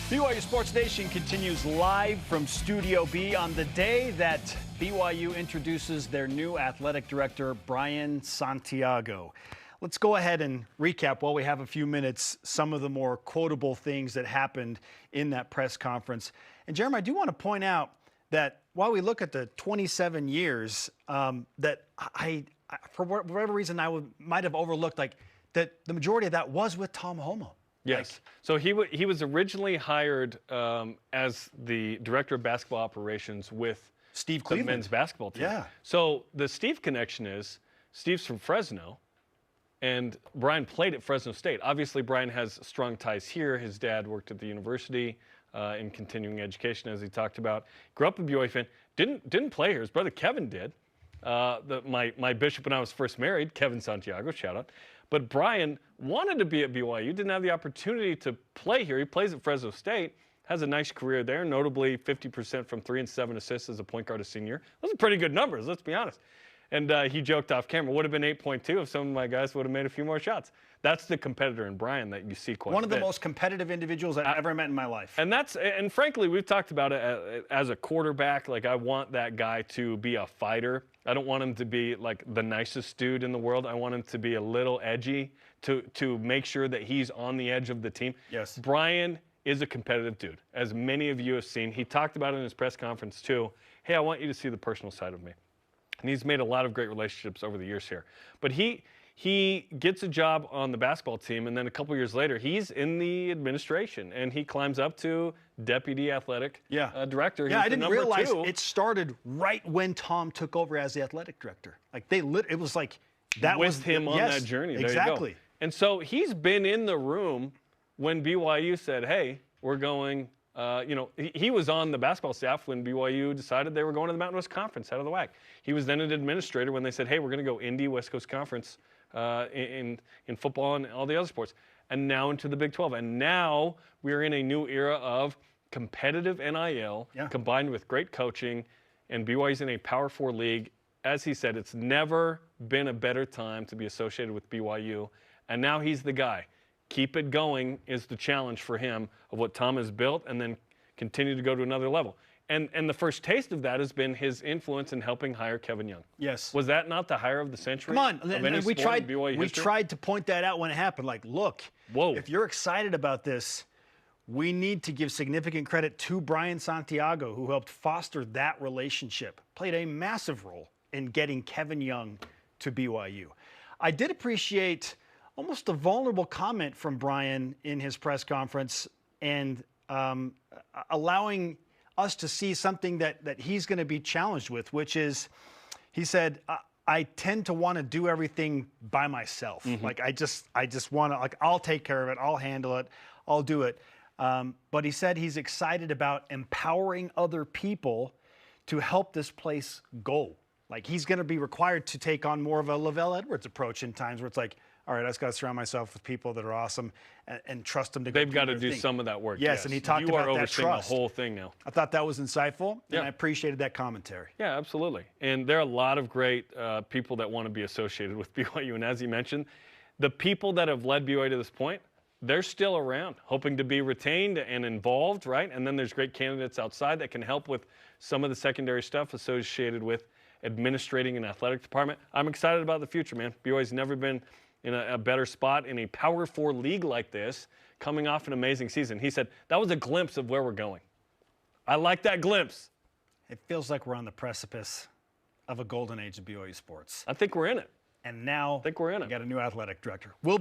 BYU Sports Nation continues live from Studio B on the day that BYU introduces their new athletic director, Brian Santiago. Let's go ahead and recap while we have a few minutes some of the more quotable things that happened in that press conference. And Jarom, I do want to point out that while we look at the 27 years, that I for whatever reason, might have overlooked that the majority of that was with Tom Homo. Yes. So he was originally hired as the director of basketball operations with Steve the Cleveland. men's basketball team. Yeah. So the Steve connection is Steve's from Fresno, and Brian played at Fresno State. Obviously, Brian has strong ties here. His dad worked at the university in continuing education, as he talked about. Grew up a BYU fan. Didn't play here. His brother Kevin did. My bishop when I was first married, Kevin Santiago, shout out. But Brian wanted to be at BYU, didn't have the opportunity to play here. He plays at Fresno State, has a nice career there, notably 50% from 3 and 7 assists as a point guard a senior. Those are pretty good numbers, let's be honest. And he joked off camera, would have been 8.2 if some of my guys would have made a few more shots. That's the competitor in Brian that you see quite a bit. One of the most competitive individuals I've ever met in my life. And frankly, we've talked about it as a quarterback. Like, I want that guy to be a fighter. I don't want him to be like the nicest dude in the world. I want him to be a little edgy to make sure that he's on the edge of the team. Yes. Brian is a competitive dude, as many of you have seen. He talked about it in his press conference too. Hey, I want you to see the personal side of me. And he's made a lot of great relationships over the years here. But he gets a job on the basketball team, and then a couple years later, he's in the administration, and he climbs up to deputy athletic director. Yeah, He's I didn't realize 2. it started right when Tom took over as the athletic director. Like it was like that with was him on that journey. There exactly. You go. And so he's been in the room when BYU said, "Hey, we're going." He was on the basketball staff when BYU decided they were going to the Mountain West Conference out of the WAC. He was then an administrator when they said, "Hey, we're going to go Indy West Coast Conference in football and all the other sports," and now into the Big 12. And now we're in a new era of competitive NIL combined with great coaching, and BYU's in a Power 4 league. As he said, it's never been a better time to be associated with BYU, and now he's the guy. Keep it going is the challenge for him of what Tom has built, and then continue to go to another level. And the first taste of that has been his influence in helping hire Kevin Young. Yes. Was that not the hire of the century? Come on. And we tried to point that out when it happened. Like, look, if you're excited about this, we need to give significant credit to Brian Santiago, who helped foster that relationship, played a massive role in getting Kevin Young to BYU. I did appreciate almost a vulnerable comment from Brian in his press conference, and allowing us to see something that he's going to be challenged with, which is, he said, I tend to want to do everything by myself. Mm-hmm. Like, I just want to, like, I'll take care of it. I'll handle it. I'll do it. But he said he's excited about empowering other people to help this place go. Like, he's going to be required to take on more of a Lavelle Edwards approach in times where it's like, all right, I just got to surround myself with people that are awesome and trust them to go. They've got to do some of that work. Yes, and he talked about that trust. You are overseeing the whole thing now. I thought that was insightful, and I appreciated that commentary. Yeah, absolutely. And there are a lot of great people that want to be associated with BYU. And as you mentioned, the people that have led BYU to this point, they're still around, hoping to be retained and involved, right? And then there's great candidates outside that can help with some of the secondary stuff associated with administrating an athletic department. I'm excited about the future, man. BYU's never been in a better spot in a Power 4 league like this, coming off an amazing season. He said, that was a glimpse of where we're going. I like that glimpse. It feels like we're on the precipice of a golden age of BYU sports. I think we're in it. And now I think we're in it. We got a new athletic director.